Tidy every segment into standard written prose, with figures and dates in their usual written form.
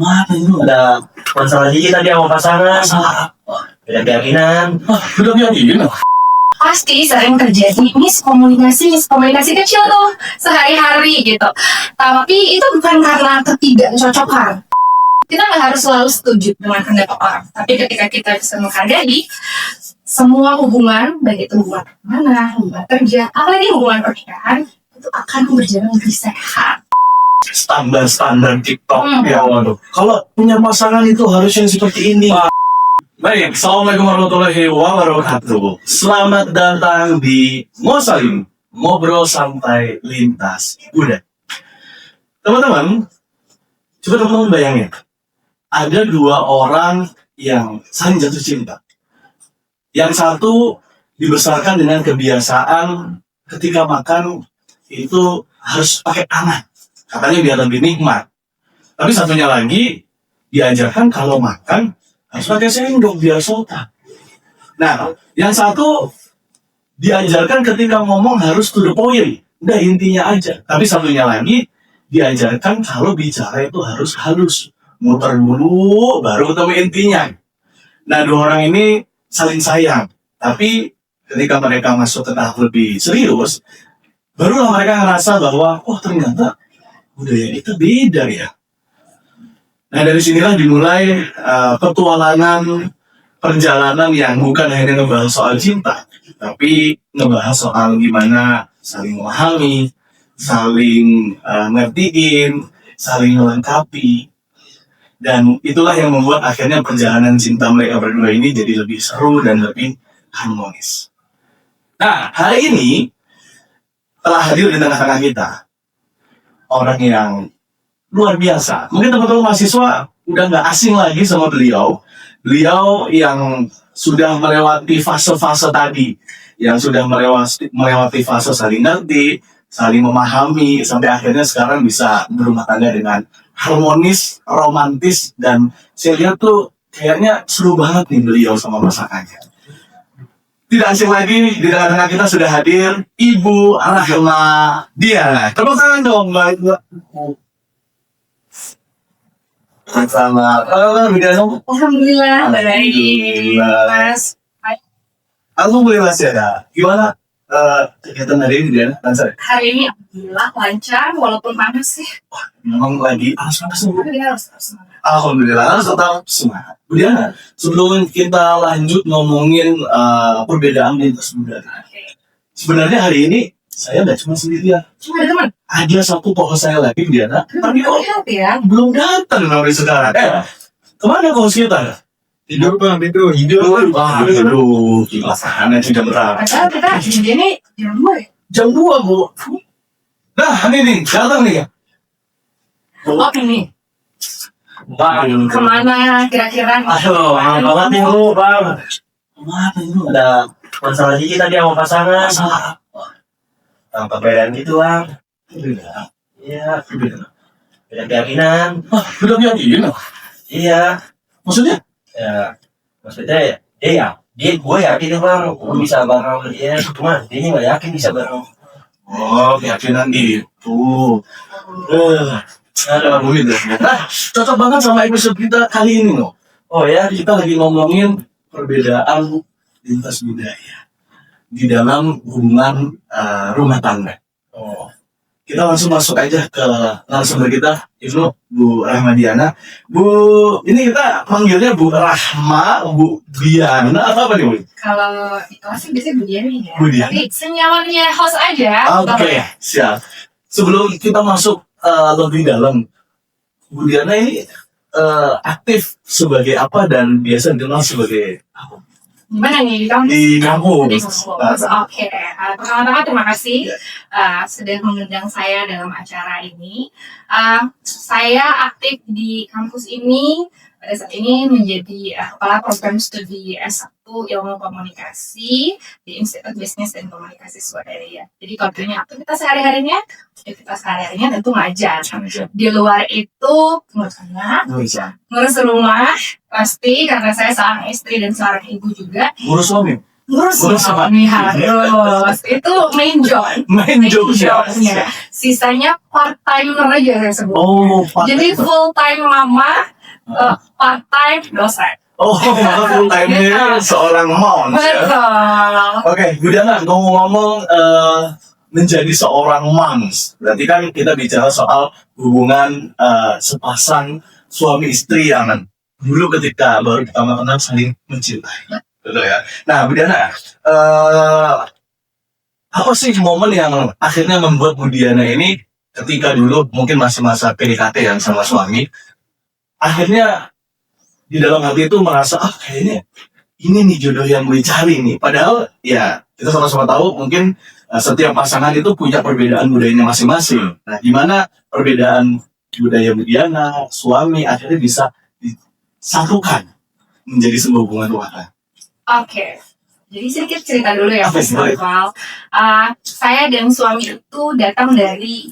Apa itu? Ada masalah dikit tadi sama pasangan. Masalah apa? Beda keyakinan. Beda keyakinan? Pasti sering terjadi miskomunikasi kecil tuh sehari-hari gitu. Tapi itu bukan karena ketidakcocokan. Kita nggak harus selalu setuju dengan pendapat orang. Tapi ketika kita bisa menghargai semua hubungan, baik itu hubungan pertemanan, hubungan kerja, apalagi hubungan pernikahan, itu akan berjalan lebih sehat. Standar TikTok Ya waduh. Kalau punya pasangan itu harus yang seperti ini. Baik, Assalamualaikum warahmatullahi wabarakatuh. Selamat datang di Ngosalim, ngobrol santai lintas budaya. Teman-teman, coba teman-teman bayangin, ada dua orang yang saling jatuh cinta. Yang satu dibesarkan dengan kebiasaan ketika makan itu harus pakai tangan, katanya biar lebih nikmat. Tapi satunya lagi diajarkan kalau makan harus pakai sendok biar sultan. Nah, yang satu diajarkan ketika ngomong harus to the point, udah intinya aja. Tapi satunya lagi diajarkan kalau bicara itu harus halus, muter dulu baru ketemu intinya. Nah, dua orang ini saling sayang, tapi ketika mereka masuk ke tahap lebih serius, barulah mereka ngerasa bahwa oh ternyata budaya kita beda ya. Nah, dari sinilah dimulai petualangan perjalanan yang bukan hanya ngebahas soal cinta, tapi ngebahas soal gimana saling memahami, saling ngertiin, saling melengkapi. Dan itulah yang membuat akhirnya perjalanan cinta mereka berdua ini jadi lebih seru dan lebih harmonis. Nah, hari ini telah hadir di tengah-tengah kita orang yang luar biasa. Mungkin teman-teman mahasiswa udah nggak asing lagi sama beliau. Beliau yang sudah melewati fase-fase tadi, yang sudah melewati fase saling ngerti, saling memahami, sampai akhirnya sekarang bisa berumah tangga dengan harmonis, romantis, dan saya lihat tuh kayaknya seru banget nih beliau sama pasangannya. Tidak asing lagi, di tengah-tengah kita sudah hadir Ibu Rahmadiana. Tepuk tangan dong, Mbak. Sama Alhamdulillah, baik, Mas. Alhamdulillah sih ada. Gimana kegiatan hari ini, Diana? Lancar? Hari ini alhamdulillah lancar, walaupun panas sih. Memang lagi panas-panas semua. Tapi kita harus semangat. Alhamdulillah, harus tetap semangat. Bu Diana, sebelum kita lanjut ngomongin perbedaan lintas budaya, sebenarnya hari ini saya nggak cuma sendirian. Cuma ada teman. Ada satu kohos saya lagi, Bu Diana. Tapi kok Lihat ya. belum datang sampai sekarang. Kemana kohos kita? Tidur bang, tidur. Aduh, gila sana sudah berapa? Padahal kita ini jam 2 ya. Jam 2, Bu. Nah, ini nih, datang nih ya. Oke nih. Bang, Kemana kira-kira? aduh, banget nih lu, Bang. Kenapa itu? Ada masalah dikit tadi sama pasangan. Masalah apa? Tanpa perbedaan gitu, Bang. Beda? Iya, beda. Beda keyakinan. Beda keyakinan? Iya. Maksudnya? Ya, maksudnya dia gue yakin Bang, gue bisa bareng sama dia. Cuma dia nggak yakin bisa bareng. Oh, keyakinan gitu. Ada gitu. Nah, cocok banget sama episode kita kali ini loh. Oh ya, kita lagi ngomongin perbedaan lintas budaya di dalam hubungan rumah tangga. Oh, kita langsung masuk aja ke narasumber kita, Ibu Bu Rahmadiana. Bu, ini kita panggilnya Bu Rahma, Bu Diana, apa nih Bu? Kalau di kelas sih biasanya begini ya. Bu Diana. Tapi senyamannya host aja. Oke, siap. Sebelum kita masuk lebih dalam, Bu Diana ini aktif sebagai apa dan biasa dikenal sebagai apa? Gimana nih? Di kampus. Di kampus. Oke. Pertama-tama terima kasih sudah mengundang saya dalam acara ini. Saya aktif di kampus ini pada saat ini menjadi kepala program studi S1 Ilmu Komunikasi di Institut Bisnis dan Komunikasi Swadaya. Jadi kalau ditanya aktivitas sehari-harinya tentu ngajar. Di luar itu ngurus anak, ngurus rumah, pasti karena saya seorang istri dan seorang ibu juga. Ngurus suami? ngurus Ngurus suami harus. Itu main job. Main job ya. jobnya. Sisanya part timer aja saya sebut. Oh, Jadi full time mama, part time dosen. Oh, maka full time-nya seorang moms ya. Betul. Oke, Bu Diana, ngomong-ngomong menjadi seorang moms, berarti kan kita bicara soal hubungan sepasang suami istri yang dulu ketika baru pertama kenal saling mencintai. Betul ya. Nah, Bu Diana, apa sih momen yang akhirnya membuat Bu Diana ini ketika dulu mungkin masih masa PDKT yang sama suami, akhirnya di dalam hati itu merasa kayaknya ini nih jodoh yang gue cari nih. Padahal ya kita sama-sama tahu mungkin setiap pasangan itu punya perbedaan budayanya masing-masing. Nah, gimana perbedaan budaya Bu Diana, suami akhirnya bisa disatukan menjadi sebuah hubungan rumah tangga. Oke. Jadi sedikit cerita dulu ya, Oke, Mas boleh. Noval. Saya dan suami itu datang dari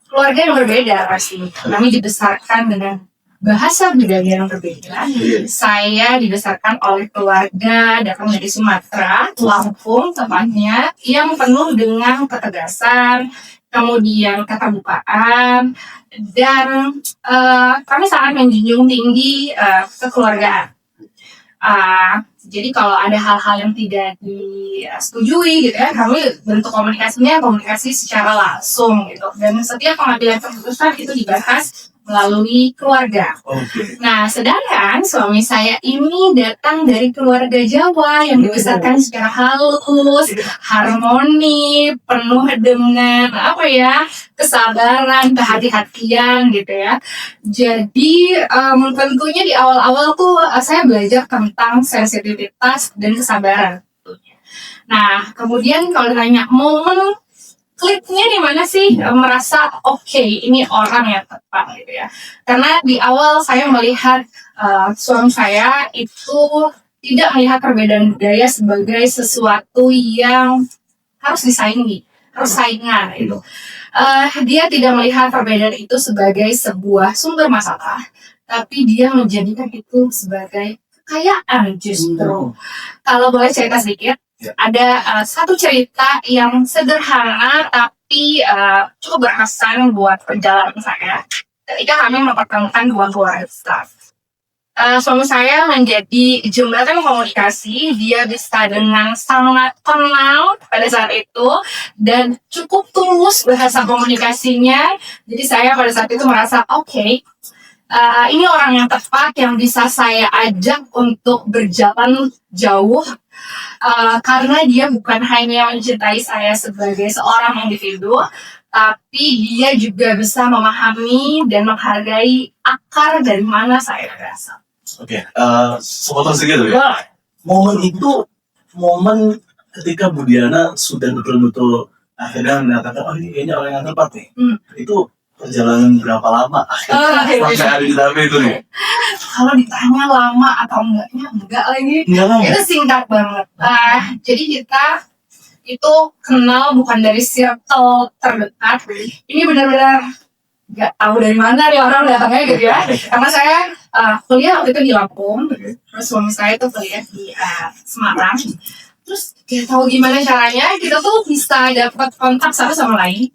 keluarga yang berbeda pasti. Kami dibesarkan dengan bahasa budaya yang berbeda. Iya. Saya dibesarkan oleh keluarga datang dari Sumatera, Lampung tepatnya, yang penuh dengan ketegasan, kemudian keterbukaan, dan kami sangat menjunjung tinggi kekeluargaan. Jadi kalau ada hal-hal yang tidak disetujui gitu ya, kami bentuk komunikasi secara langsung gitu. Dan setiap pengambilan keputusan itu dibahas melalui keluarga. Oke. Nah, sedangkan suami saya ini datang dari keluarga Jawa yang dibesarkan secara halus, harmoni, penuh dengan kesabaran, kehati-hatian gitu ya. Jadi tentunya di awal-awal tuh saya belajar tentang sensitivitas dan kesabaran. Nah, kemudian kalau ditanya momen kliknya di mana sih merasa oke, ini orang yang tepat gitu ya. Karena di awal saya melihat suami saya itu tidak melihat perbedaan budaya sebagai sesuatu yang harus disaingi, harus saingan gitu. Dia tidak melihat perbedaan itu sebagai sebuah sumber masalah, tapi dia menjadikan itu sebagai kekayaan justru. Kalau boleh cerita sedikit, ada satu cerita yang sederhana tapi cukup berkesan buat perjalanan saya ketika kami mempertemukan dua keluarga besar. Suami saya menjadi jembatan komunikasi, dia bisa dengan sangat tenang pada saat itu dan cukup tulus bahasa komunikasinya. Jadi saya pada saat itu merasa oke, ini orang yang tepat yang bisa saya ajak untuk berjalan jauh. Karena dia bukan hanya mencintai saya sebagai seorang individu, tapi dia juga bisa memahami dan menghargai akar dari mana saya berasal. Oke, sepotong sedikit ya. Momen itu momen ketika Bu Diana sudah betul-betul akhirnya menyatakan ini kayaknya orang yang tepat nih. Itu perjalanan berapa lama akhirnya sampai ada di tahap itu nih? Kalau ditanya lama atau enggak lagi. Enggak lama. Itu singkat banget. Jadi kita itu kenal bukan dari circle terdekat. Ini benar-benar nggak tahu dari mana nih orang datangnya gitu ya. Karena saya kuliah waktu itu di Lampung, terus suami saya tuh kuliah di Semarang. Terus nggak tahu gimana caranya kita tuh bisa dapat kontak satu sama lain.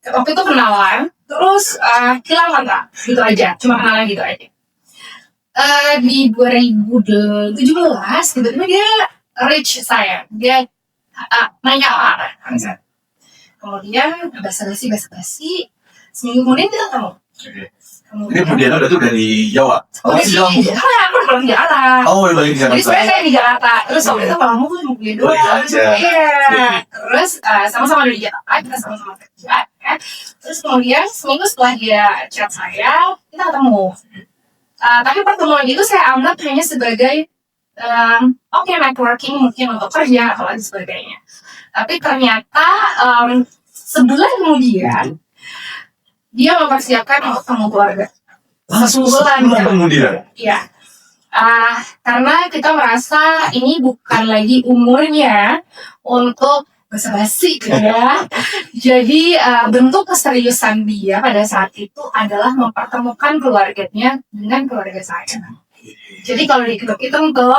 Waktu itu kenalan, terus hilang kontak, gitu aja, cuma kenalan gitu aja. Di 2017 tiba-tiba dia reach saya, dia nanya apa, kemudian basa-basi, seminggu kemudian kita ketemu. Ini Bu Diana udah tuh dari Jawa. Aku belum di Jakarta. Oh, balik di Jakarta. Jadi sebenarnya saya di Jakarta, terus waktu itu kamu tuh mau kuliah doang. Iya. Terus sama-sama di Jakarta, kita sama-sama kerja. Terus kemudian seminggu setelah dia chat saya, kita ketemu. Tapi pertemuan itu saya anggap hanya sebagai networking mungkin untuk kerja atau lain sebagainya. Tapi ternyata sebulan kemudian dia mempersiapkan untuk ketemu keluarga. Sebulan kemudian. Iya. Karena kita merasa ini bukan lagi umurnya untuk basa-basi gitu ya. Jadi bentuk keseriusan dia pada saat itu adalah mempertemukan keluarganya dengan keluarga saya. Jadi kalau dihitung tuh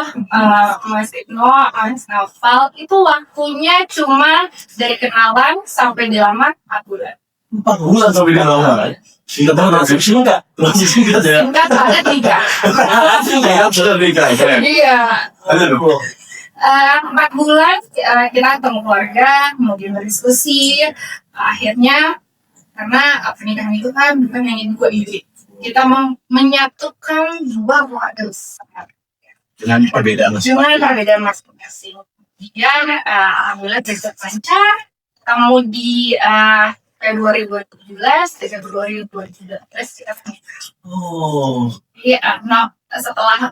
Mas Ibnu, Mas Naufal itu waktunya cuma dari kenalan sampai dilamar 4 bulan. 4 bulan sampai dia lama. Singkat banget, singkat. Masih singkat ya. Singkat banget 3. Singkat sudah nikah. Iya. Aduh. 4 bulan kita ketemu keluarga, kemudian berdiskusi. Akhirnya karena pernikahan itu kan bukan hanya 2 individu. Kita menyatukan 2 keluarga besar Dengan perbedaan dengan perbedaan masing-masing. Kemudian alhamdulillah bisa lancar. Ketemu di Februari 2017, Februari 2018 kita menikah. Oh. Iya, nah setelah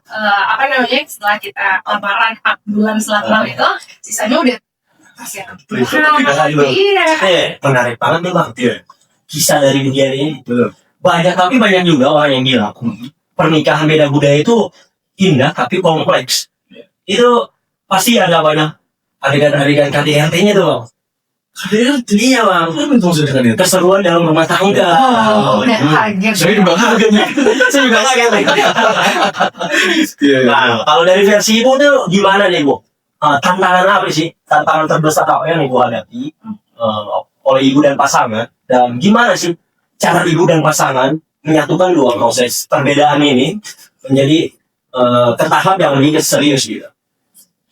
setelah kita lamaran 4 bulan setelah itu, sisanya udah persiapan. Iya. Menarik banget nih Bang. Iya. Kisah dari dia ini. Betul. Tapi banyak juga orang yang bilang pernikahan beda budaya itu indah tapi kompleks. Itu pasti ada banyak adegan-adegan KDRT-nya tuh Bang. KDRT? Iya Bang. Apa yang maksudnya KDRT? Keseruan dalam rumah tangga. Udah kaget. Saya juga kaget nih. Saya juga kaget nih. Iya. Nah, kalau dari versi Ibu tuh gimana nih Bu? Tantangan apa sih? Tantangan terbesar apa yang Ibu hadapi oleh Ibu dan pasangan? Dan gimana sih cara Ibu dan pasangan menyatukan 2 proses perbedaan ini menjadi ke tahap yang lebih serius gitu?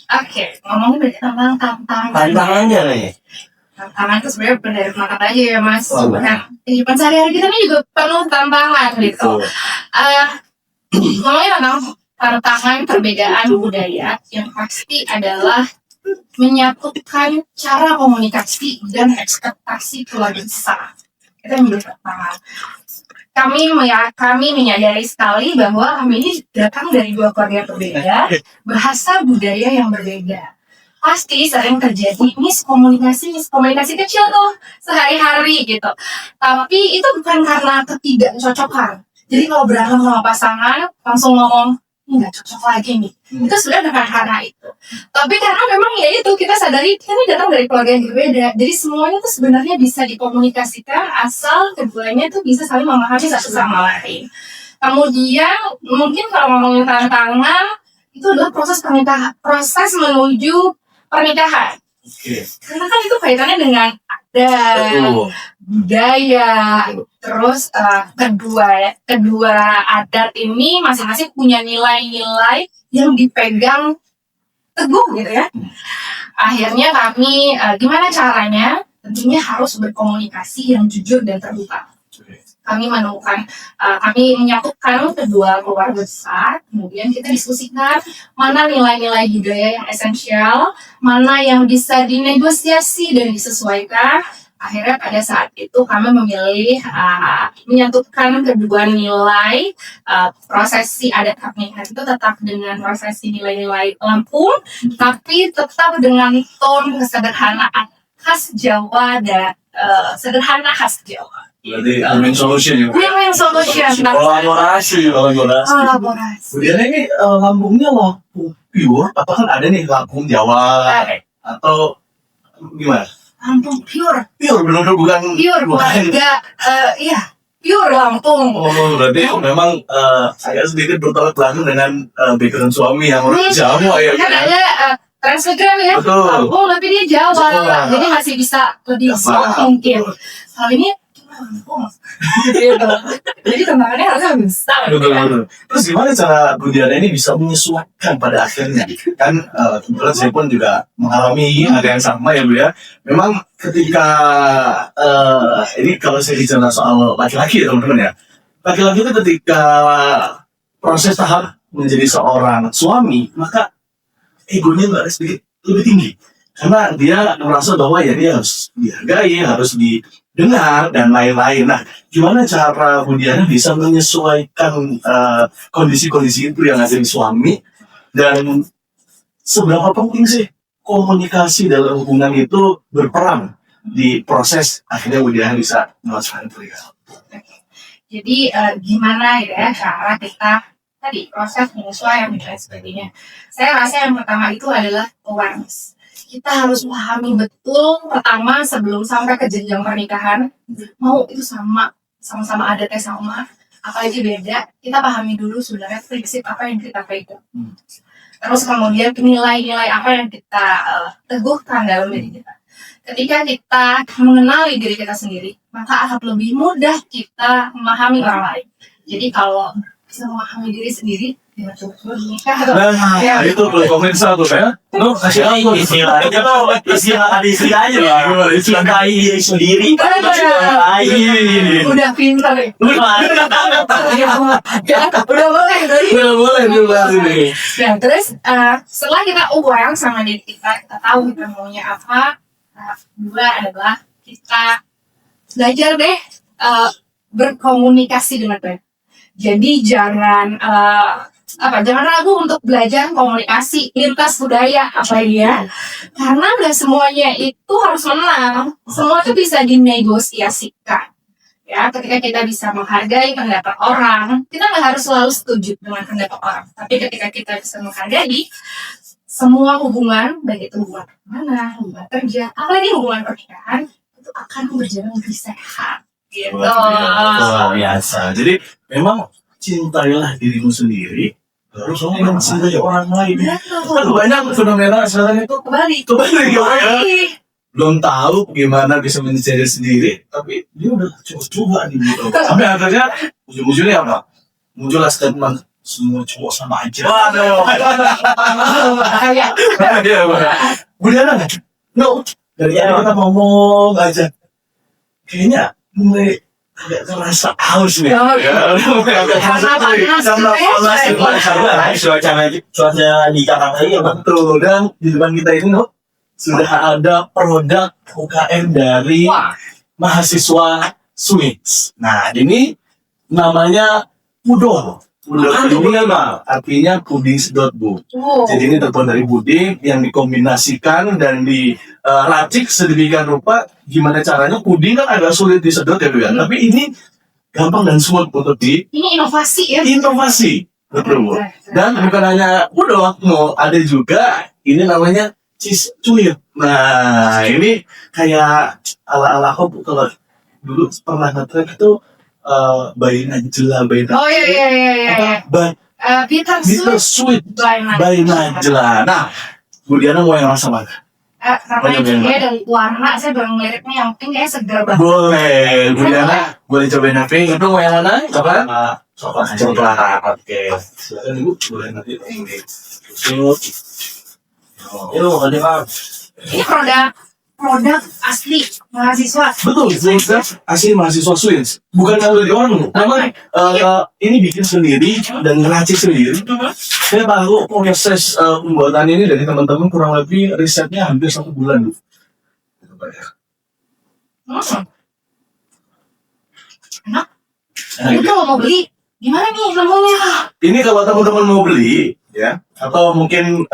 Oke, ngomongin tentang tantangan. Tantangannya nih. Tantangan itu sebenarnya bukan dari makan aja ya Mas. Oh, Nah, kehidupan sehari-hari kita ini juga penuh tantangan gitu. Ngomongin tentang tantangan perbedaan budaya, yang pasti adalah menyatukan cara komunikasi dan ekspektasi keluarga besar. Itu yang menjadi tantangan. Kami menyadari sekali bahwa kami ini datang dari 2 keluarga yang berbeda, bahasa budaya yang berbeda. Pasti sering terjadi miskomunikasi kecil tuh sehari-hari gitu. Tapi itu bukan karena ketidakcocokan. Jadi kalau berantem sama pasangan langsung ngomong nggak cocok lagi nih. Itu sudah bukan karena itu. Tapi karena memang ya itu kita sadari kita ini datang dari keluarga yang berbeda. Jadi semuanya tuh sebenarnya bisa dikomunikasikan asal keduanya tuh bisa saling memahami satu sama lain. Kemudian mungkin kalau ngomongin tantangan itu adalah proses menuju pernikahan. Karena kan itu kaitannya dengan adat, budaya, terus kedua adat ini masing-masing punya nilai-nilai yang dipegang teguh gitu ya. Akhirnya kami gimana caranya? Tentunya harus berkomunikasi yang jujur dan terbuka. Kami menyatukan kedua keluarga besar, kemudian kita diskusikan mana nilai-nilai budaya yang esensial, mana yang bisa dinegosiasi dan disesuaikan. Akhirnya pada saat itu kami memilih menyatukan kedua nilai. Prosesi adat pernikahan itu tetap dengan prosesi nilai-nilai Lampung, tapi tetap dengan tone kesederhanaan khas Jawa dan sederhana khas Jawa. Berarti win solution ya. Win-win solution. Kolaborasi. Kemudian ini lambungnya Lampung pure, apa kan ada nih Lampung Jawa atau gimana? Lampung pure. Pure benar-benar bukan. Pure keluarga. Iya, pure Lampung. Oh, berarti memang saya sedikit bertolak belakang dengan background suami yang orang Jawa ya. Kan ada Instagram ya, Betul. Lampung tapi dia Jawa, Jawa. jadi masih bisa lebih soft mungkin. Kalau ini Lampung. Jadi tantangannya harusnya bisa. Betul. Terus gimana cara Bu Diana ini bisa menyesuaikan pada akhirnya? Kan kebetulan saya pun juga mengalami ada yang sama ya Bu ya. Memang ketika ini kalau saya bicara soal laki-laki ya teman-teman ya. Laki-laki itu ketika proses tahap menjadi seorang suami, maka egonya nggak sedikit lebih tinggi. Karena dia merasa bahwa ya dia harus dihargai, harus didengar dan lain-lain. Nah, gimana cara Bu Diana bisa menyesuaikan kondisi-kondisi itu yang ada di suami, dan seberapa penting sih komunikasi dalam hubungan itu berperan di proses akhirnya Bu Diana bisa melaksanakan pernikahan? Jadi gimana ya cara kita tadi proses penyesuaian dan sebagainya. Saya rasa yang pertama itu adalah awareness. Kita harus pahami betul pertama sebelum sampai ke jenjang pernikahan, mau itu sama-sama adatnya sama, apalagi beda, kita pahami dulu sebenarnya prinsip apa yang kita pegang. Terus kemudian nilai-nilai apa yang kita teguhkan dalam diri kita. Ketika kita mengenali diri kita sendiri, maka akan lebih mudah kita memahami orang lain. Jadi kalau bisa memahami diri sendiri, jangan coba-coba menikah. Nah, itu kalau komen satu ya. Lu kasih aku istilahnya mau istilah aja lah. Cintai diri sendiri. Udah pintar ya. Udah boleh tadi. Boleh dulu ini. Nah, terus setelah kita aware sama diri kita tahu kita maunya apa. Dua adalah kita belajar deh berkomunikasi dengan baik. Jadi jangan jangan ragu untuk belajar komunikasi lintas budaya apa ya, karena nggak semuanya itu harus menang, semua itu bisa dinegosiasikan. Ya, ketika kita bisa menghargai pendapat orang, kita nggak harus selalu setuju dengan pendapat orang. Tapi ketika kita bisa menghargai semua hubungan, baik itu hubungan pertemanan, hubungan kerja, apalagi hubungan pernikahan, itu akan berjalan lebih sehat. Gitu. Luar biasa. Jadi memang cintailah dirimu sendiri, terus kamu mencintai orang lain. Kan banyak fenomena sekarang itu Kembali. ya. Belum tahu gimana bisa mencintai diri sendiri, tapi dia udah coba-coba nih gitu. Sampai akhirnya ujung-ujungnya apa? Muncullah statement semua cowok sama aja. Waduh. Bahaya. Udah nggak? No. Dari awal kita ngomong aja. Kayaknya mulai agak terasa haus nih. Cuaca di Jakarta ini Betul. Dan di depan kita ini sudah ada produk UKM dari mahasiswa Swiss. Nah, ini namanya Pudol. Pudol ini artinya puding sedot, Bu. Jadi ini terbuat dari puding yang dikombinasikan dan diracik sedemikian rupa. Gimana caranya? Puding kan agak sulit disedot ya, Bu ya. Tapi ini gampang dan smooth untuk Ini inovasi ya. inovasi. Betul, Bu. Dan bukan hanya pudol, ada juga ini namanya cheese cuir. Nah, ini kayak ala-ala aku kalau dulu pernah nge-track itu Bayi Najla, Oh iya. Bitter Bitter sweet Sweet by Najla. Nah, Bu Diana mau yang rasa mana? Namanya juga dan warna saya baru ngeliatnya yang pink kayak segar banget. Boleh, Bu Diana boleh cobain yang pink. Itu mau yang mana? Coklat? Coklat. Oke. Silakan Ibu, boleh nanti ini. Yuk, ada bang. Ini produk asli mahasiswa. Betul, asli mahasiswa Swiss. Bukan dari orang, memang ini bikin sendiri dan ngeracik sendiri. Saya baru proses pembuatan ini dari teman-teman kurang lebih risetnya hampir 1 bulan. Enak. Ini kalau mau beli, gimana nih nemunya? Ini kalau teman-teman mau beli, ya, atau mungkin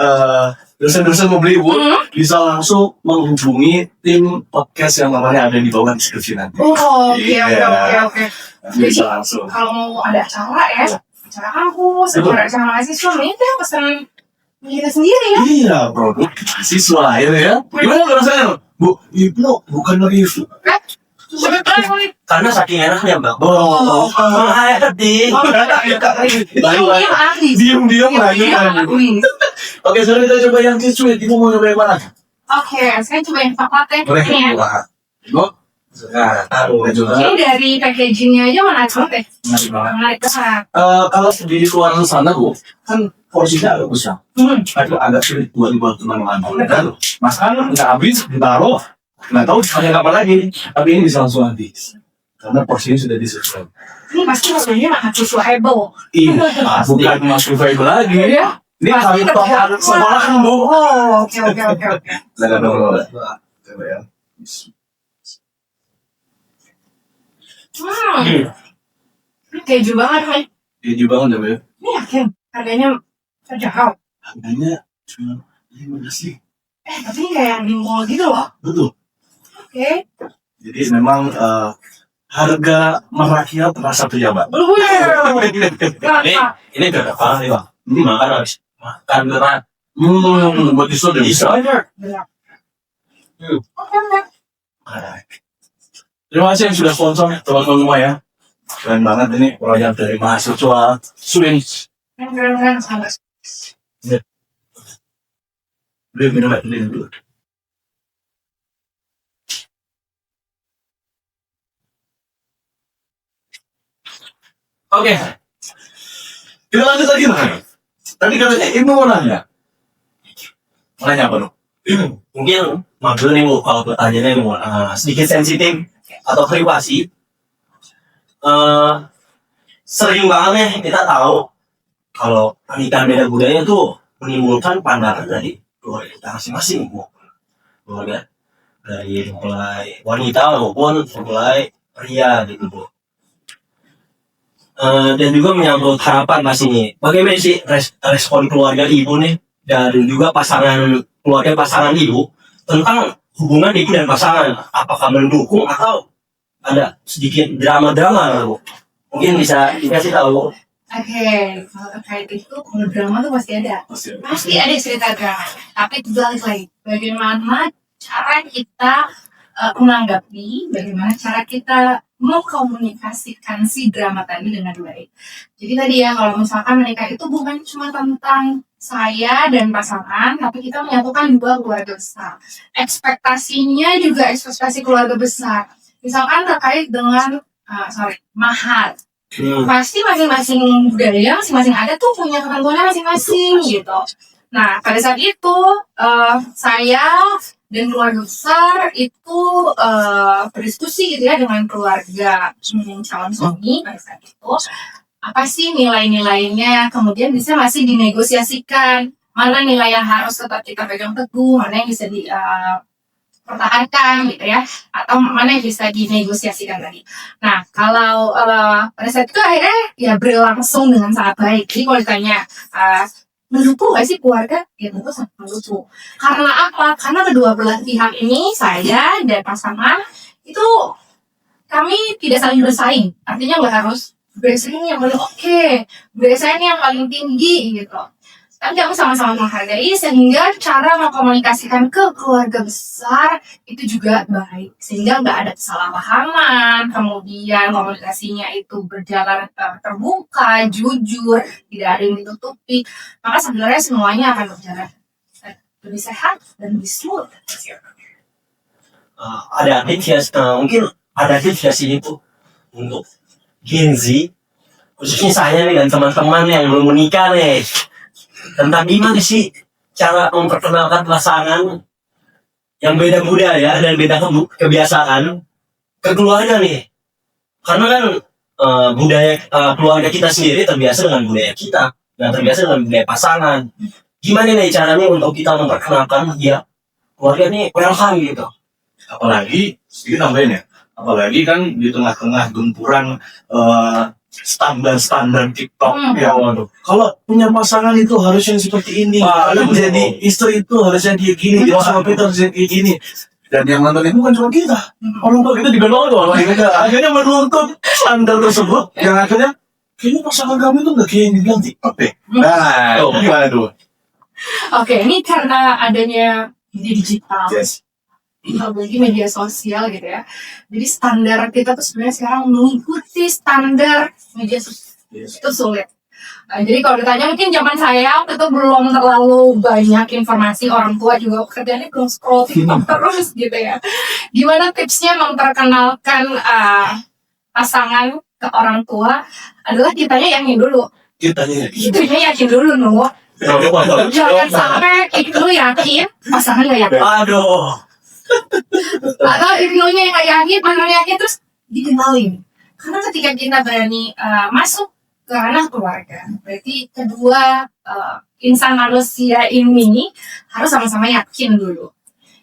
dosen-dosen mau beli, Bu, bisa langsung menghubungi tim podcast yang namanya ada di bawah deskripsi nanti. Oh, oke. Bisa langsung. Kalau mau ada acara ya, acara kampus, acara mahasiswa, ini tuh pesan kita sendiri ya. Iya, produk mahasiswa ini ya. Gimana rasanya, Bu? Itu bukan review. Karena saking enaknya bang. Oh, Menghayati. Diam-diam lagi. Oke, sekarang kita coba yang sweet. Kita mau coba yang mana? Oke, saya coba yang coklatnya. Boleh. Ini ya. Wah. Nah, Ini dari packagingnya aja menarik banget ya. Menarik banget. kalau di luar sana, Bu, kan porsinya agak besar. Agak sulit buat dibuat teman-teman. Dan makan nggak habis, ditaruh. Nggak tahu pakai kapan lagi. Tapi ini bisa langsung habis. Karena porsinya sudah disesuaikan. Ini pasti modelnya mahasiswa heboh. Iya, bukan masuk fiber lagi. Iya. Ini kami anak sekolah kan, Bu. Oh, oke. Silakan dulu. Coba ya. Keju banget nih. Keju banget ya, Bu. Ini yakin harganya terjangkau. Harganya cuma 15.000. Tapi ini kayak yang di mall gitu loh. Betul. Oke. Jadi memang harga merakyat terasa pejabat. Ini berapa nih bang? Makan habis. Makan berat. Buat iso deh. Bisa aja. Oke. Terima kasih yang sudah sponsor teman-teman semua ya. Keren banget ini proyek dari mahasiswa swing. Keren-keren sahabat. Minum dulu. Oke, kita lanjut lagi Mas. Tadi katanya Ibu mau nanya. Mau nanya apa dong? Mungkin maksudnya nih Bu, kalau pertanyaannya Bu, sedikit sensitif atau privasi. Sering banget nih kita tahu kalau pernikahan beda budaya tuh menimbulkan pandangan dari keluarga kita masing-masing Bu. Keluarga dari mulai wanita maupun mulai pria gitu Bu. Dan juga menyambut harapan pastinya. Bagaimana sih respon keluarga ibu nih dan juga keluarga pasangan ibu tentang hubungan ibu dan pasangan? Apakah mendukung atau ada sedikit drama-drama Bu? Mungkin bisa dikasih tahu. Oke, kalau terkait itu, kalau drama tuh pasti ada. Pasti ada cerita drama. Tapi itu balik lagi, bagaimana cara kita menanggapi, bagaimana cara kita mengkomunikasikan si drama tadi dengan baik. Jadi tadi ya, kalau misalkan menikah itu bukan cuma tentang saya dan pasangan, tapi kita menyatukan dua keluarga besar. Ekspektasinya juga ekspektasi keluarga besar. Misalkan terkait dengan mahar. Pasti masing-masing budaya, masing-masing ada tuh punya ketentuannya masing-masing gitu. Nah, pada saat itu saya dan keluarga besar itu berdiskusi gitu ya dengan keluarga calon suami pada saat itu. Apa sih nilai-nilainya, kemudian bisa masih dinegosiasikan. Mana nilai yang harus tetap kita pegang teguh, mana yang bisa pertahankan gitu ya, atau mana yang bisa dinegosiasikan tadi. Nah, kalau pada saat itu akhirnya ya berlangsung dengan sangat baik. Jadi kalau ditanya mendukung nggak sih keluarga? Ya tentu sangat mendukung. Karena apa? Karena kedua belah pihak ini, saya dan pasangan itu kami tidak saling bersaing. Artinya nggak harus biasanya yang paling oke, biasanya yang paling tinggi gitu. Tapi kami sama-sama menghargai sehingga cara mengkomunikasikan ke keluarga besar itu juga baik. Sehingga nggak ada kesalahpahaman, kemudian komunikasinya itu berjalan terbuka, jujur, tidak ada yang ditutupi. Maka sebenarnya semuanya akan berjalan lebih sehat dan lebih smooth. Ada tips ya, mungkin ada tips ya sini tuh untuk Gen Z, khususnya saya nih dan teman-teman yang belum menikah nih, tentang gimana sih cara memperkenalkan pasangan yang beda budaya dan beda kebiasaan ke keluarga nih. Karena kan keluarga kita sendiri terbiasa dengan budaya kita dan terbiasa dengan budaya pasangan. Gimana nih caranya untuk kita memperkenalkan dia keluarga nih welcome gitu. Apalagi sedikit nambahin ya. Apalagi kan di tengah-tengah gempuran standar TikTok ya, waduh. Kalau punya pasangan itu harusnya seperti ini. Kalau jadi istri itu harusnya dia gini, jadi suami itu harusnya kayak gini. Dan yang nonton itu bukan cuma kita, orang tua kita juga nonton. Akhirnya menuntut standar tersebut, yang akhirnya kayaknya pasangan kamu itu nggak kayak yang dibilang TikTok deh. Nah, gimana tuh? Oke, ini karena adanya media digital. Yes. Apalagi media sosial gitu ya. Jadi standar kita tuh sebenarnya sekarang mengikuti standar media sosial itu sulit. Jadi kalau ditanya mungkin zaman saya waktu itu belum terlalu banyak informasi, orang tua juga kerjanya belum scroll TikTok terus gitu ya. Gimana tipsnya memperkenalkan pasangan ke orang tua adalah kitanya yakin dulu. Kitanya yakin dulu Nuh. Jangan sampai itu yakin, pasangan nggak yakin. Aduh. Atau ibunya yang nggak yakin, pasangan yakin terus dikenalin. Karena ketika kita berani masuk ke ranah keluarga, berarti kedua insan manusia ini harus sama-sama yakin dulu.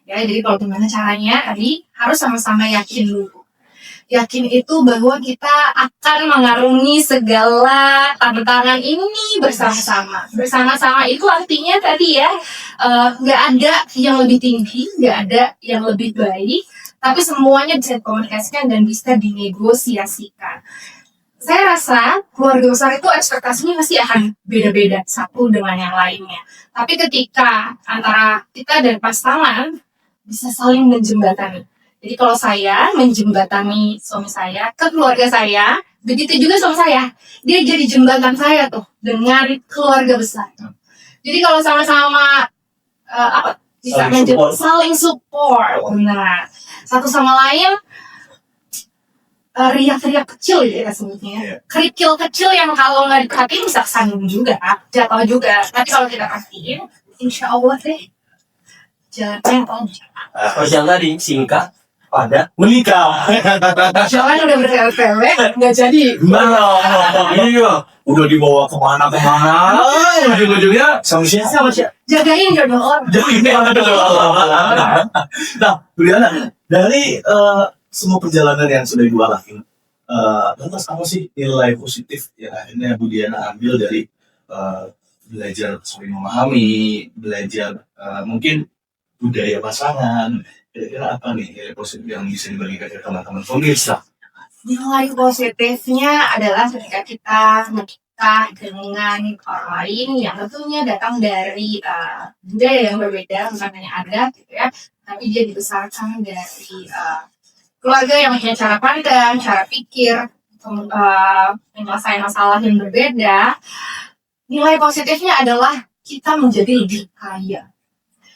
Ya, jadi kalau gimana caranya tadi harus sama-sama yakin dulu. Yakin itu bahwa kita akan mengarungi segala tantangan ini bersama-sama. Bersama-sama itu artinya tadi ya, nggak ada yang lebih tinggi, nggak ada yang lebih baik, tapi semuanya bisa dikomunikasikan dan bisa dinegosiasikan. Saya rasa keluarga besar itu ekspektasinya pasti akan beda-beda satu dengan yang lainnya. Tapi ketika antara kita dan pasangan bisa saling menjembatani. Jadi kalau saya menjembatani suami saya ke keluarga saya, Begitu juga sama saya, dia jadi jembatan saya tuh dengan keluarga besar. Jadi kalau sama-sama bisa saling support, nah satu sama lain, riak-riak kecil ya sebutnya, kerikil kecil yang kalau nggak diperhatiin bisa kesandung juga, jatuh juga. Tapi kalau kita perhatiin, insya Allah deh jalannya Yang tadi singkat pada Menikah. jalan udah bertele-tele, nggak jadi. Iya, udah dibawa kemana-kemana. Ujung-ujungnya sama siapa? Jagain jodoh orang. Jadi ini Nah, Budiana, dari semua perjalanan yang sudah Ibu alami, lantas apa sih nilai positif yang akhirnya Budiana ambil dari belajar saling memahami, belajar mungkin budaya pasangan, kira-kira apa nih nilai positif yang bisa dibagikan ke teman-teman pemirsa? Nilai positifnya adalah ketika kita menikah dengan orang lain yang tentunya datang dari budaya yang berbeda, bukan hanya adat gitu ya, tapi dia dibesarkan dari keluarga yang punya cara pandang, cara pikir, menyelesaikan masalah yang berbeda. Nilai positifnya adalah kita menjadi lebih kaya.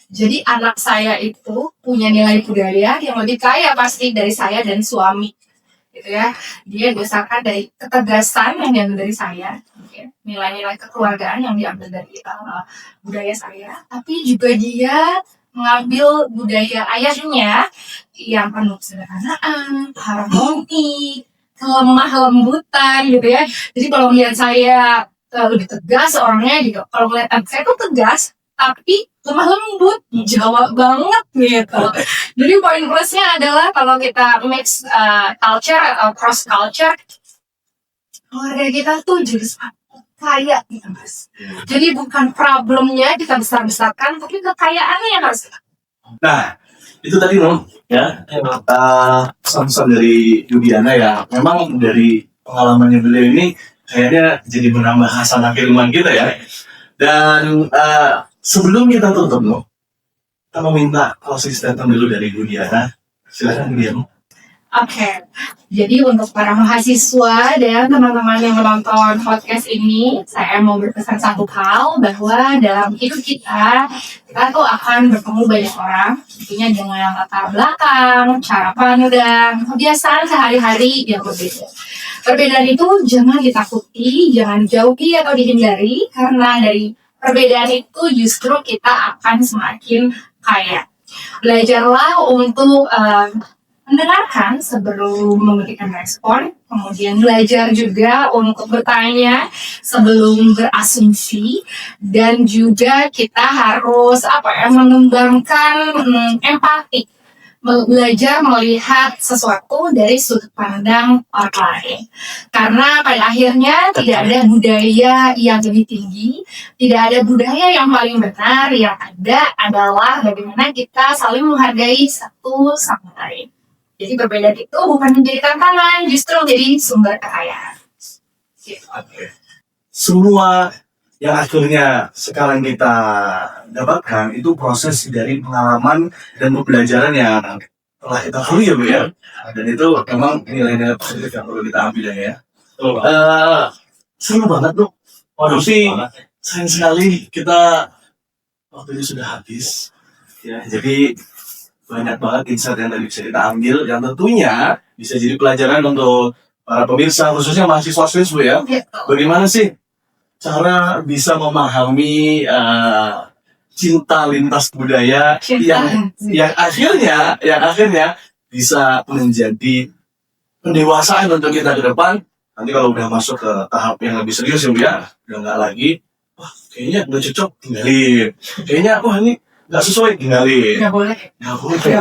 Jadi anak saya itu punya nilai budaya yang lebih kaya pasti dari saya dan suami, gitu ya. Dia dibesarkan dari ketegasan yang diambil dari saya, okay. Nilai-nilai kekeluargaan yang diambil dari budaya saya, tapi juga dia mengambil budaya ayahnya yang penuh kesederhanaan, harmoni, kelemah lembutan, gitu ya. Jadi kalau melihat saya lebih tegas orangnya gitu, kalau melihat saya tuh tegas, tapi lemah lembut, Jawa banget gitu. Jadi poin plusnya adalah kalau kita mix culture atau cross culture, keluarga kita tuh jadi kaya gitu mas. Jadi bukan problemnya kita besar-besarkan, tapi kekayaannya yang harus. Nah, itu tadi ya, pesan-pesan dari Budiana ya. Memang dari pengalamannya beliau ini kayaknya jadi menambah hasanah keilmuan kita ya. Dan sebelum kita tutup kita mau minta closing statement dulu dari Budiana. Silakan Budiana. Oke, jadi untuk para mahasiswa dan teman-teman yang menonton podcast ini, saya mau berpesan satu hal bahwa dalam hidup kita tuh akan bertemu banyak orang, tentunya dengan latar belakang, cara pandang, kebiasaan sehari-hari yang berbeda. Perbedaan itu jangan ditakuti, jangan dijauhi atau dihindari, karena dari perbedaan itu justru kita akan semakin kaya. Belajarlah untuk mendengarkan sebelum memberikan respon, kemudian belajar juga untuk bertanya sebelum berasumsi, dan juga kita harus mengembangkan empati, belajar melihat sesuatu dari sudut pandang orang lain. Karena pada akhirnya tidak ada budaya yang lebih tinggi, tidak ada budaya yang paling benar, yang ada adalah bagaimana kita saling menghargai satu sama lain. Jadi perbedaan itu bukan menjadi tantangan, justru menjadi sumber kekayaan. Oke. Semua yang akhirnya sekarang kita dapatkan itu proses dari pengalaman dan pembelajaran yang telah kita lalui ya Bu ya. Dan itu memang nilai-nilai positif yang perlu kita ambil ya. Seru banget tuh. Waduh sih, sayang sekali kita waktunya sudah habis. Ya, jadi banyak banget insight yang tadi bisa kita ambil yang tentunya bisa jadi pelajaran untuk para pemirsa khususnya mahasiswa Bu ya. Bagaimana sih cara bisa memahami cinta lintas budaya yang akhirnya bisa menjadi pendewasaan untuk kita ke depan. Nanti kalau udah masuk ke tahap yang lebih serius ya, udah nggak lagi, wah kayaknya nggak cocok, tinggalin. Kayaknya wah ini nggak sesuai, tinggalin. Nggak boleh.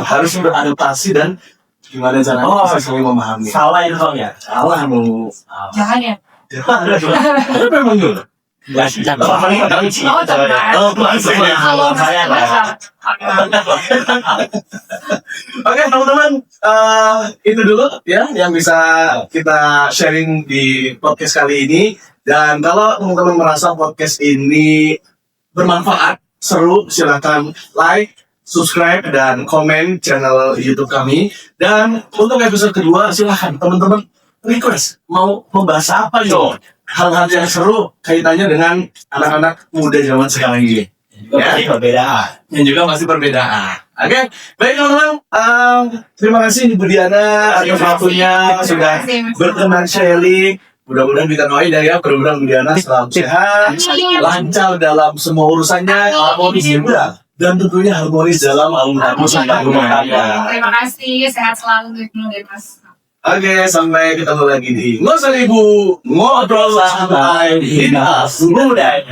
Harus beradaptasi dan gimana caranya bisa saling memahami. salah itu ya. Salah mau. Jangan ya. Apa emang dulu? Oke teman-teman, itu dulu ya yang bisa kita sharing di podcast kali ini. Dan kalau teman-teman merasa podcast ini bermanfaat, seru, silakan like, subscribe, dan komen channel YouTube kami. Dan untuk episode kedua, silakan teman-teman request mau membahas apa nih? Hal-hal yang seru kaitannya dengan anak-anak muda zaman sekarang ini. Ya, perbedaan. Yang juga masih perbedaan. Oke, baik teman-teman. Terima kasih Ibu Diana atas waktunya sudah berkenan sharing. Mudah-mudahan kita doain ya program Bu Diana selalu sehat, lancar dalam semua urusannya, harmonis juga, dan tentunya harmonis dalam urusan rumah tangga. Terima kasih, sehat selalu dari Mas. Oke, sampai ketemu lagi di Ngobrol Ibu, ngobrol santai di Dinas Muda.